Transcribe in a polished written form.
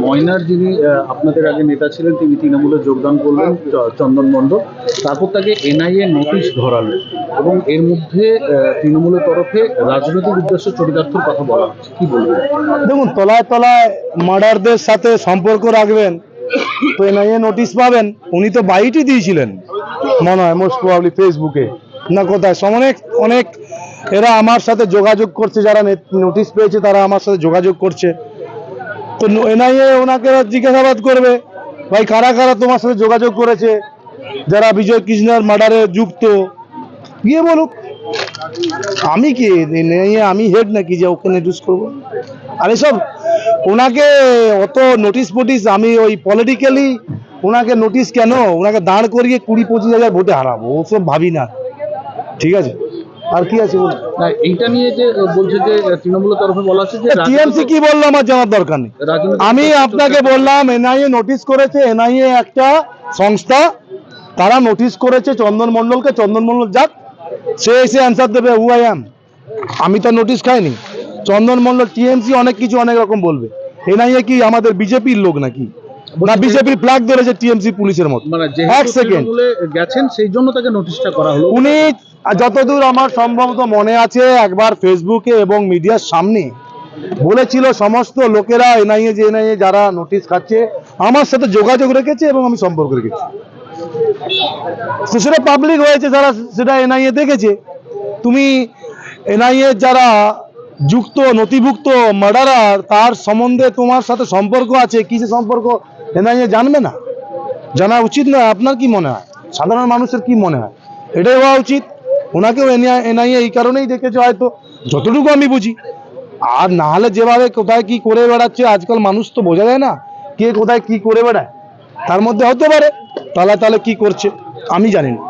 ময়নার যিনি আপনাদের আগে নেতা ছিলেন, তিনি তৃণমূলে যোগদান করলেন, চন্দন মণ্ডল। তারপর তাকে এনআইএ নোটিশ ধরালো এবং এর মধ্যে তৃণমূলের তরফে রাজনৈতিক উদ্দেশ্য চরিতার্থর কথা বলা হচ্ছে, কি বলবেন? দেখুন, তলায় তলায় মার্ডারদের সাথে সম্পর্ক রাখবেন তো এনআইএ নোটিশ পাবেন। উনি তো বাইটই দিয়েছিলেন মনে হয়, মোস্ট প্রবাবলি ফেসবুকে না কোথায়। অনেক অনেক এরা আমার সাথে যোগাযোগ করছে, যারা নোটিশ পেয়েছে তারা আমার সাথে যোগাযোগ করছে। তো এনআইএ ওনাকে জিজ্ঞাসাবাদ করবে, ভাই কারা কারা তোমার সাথে যোগাযোগ করেছে, যারা বিজয় কৃষ্ণার মার্ডারে যুক্ত, গিয়ে বলুক। আমি কি আমি হেড নাকি যে ওকে নোটিশ করবো? আর এসব ওনাকে অত নোটিশ ফোটিস, আমি ওই পলিটিক্যালি ওনাকে নোটিশ কেন, ওনাকে দাঁড় করিয়ে 20-25 হাজার ভোটে হারাবো, ওসব ভাবি না। ঠিক আছে, আর কি আছে বলুন? না, এইটা নিয়ে যে বলছে যে তৃণমূলের তরফে বলা হচ্ছে যে টিএমসি কি বললো আমার জানার দরকার নেই। আমি আপনাকে বললাম এনআইএ নোটিশ করেছে। এনআইএ একটা সংস্থা, তারা নোটিশ করেছে চন্দন মণ্ডলকে। চন্দন মণ্ডল যাক, সে এসে অ্যান্সার দেবে হু আই অ্যাম। আমি তো নোটিশ খাইনি। চন্দন মণ্ডল, টিএমসি অনেক কিছু অনেক রকম বলবে। এনআইএ কি আমাদের বিজেপির লোক নাকি? না বিজেপির ফ্ল্যাগ ধরেছে টিএমসি পুলিশের মতো। মানে এক সেকেন্ড, গেছেন সেই জন্য তাকে নোটিশটা করা হলো। উনি যতদূর আমার সম্ভবত মনে আছে, একবার ফেসবুকে এবং মিডিয়ার সামনে বলেছিল সমস্ত লোকেরা এনআইএ যে এনআইএ যারা নোটিশ খাচ্ছে আমার সাথে যোগাযোগ রেখেছে এবং আমি সম্পর্ক রেখেছি। তো সেটা পাবলিক হয়েছে, যারা সেটা এনআইএ দেখেছে। তুমি এনআইএ যারা যুক্ত নথিভুক্ত মার্ডারার, তার সম্বন্ধে তোমার সাথে সম্পর্ক আছে, কিসে সম্পর্ক এনআইএ জানবে না? জানা উচিত নয়? আপনার কি মনে হয়, সাধারণ মানুষের কি মনে হয়? এটাই হওয়া উচিত। ওনাকেও এনআইএ এই কারণেই দেখেছে হয়তো, যতটুকু আমি বুঝি। আর না হলে যেভাবে কোথায় কি করে বেড়াচ্ছে আজকাল, মানুষ তো বোঝা যায় না কে কোথায় কি করে বেড়ায়। তার মধ্যে হতে পারে তালা তালে কি করছে, আমি জানি না।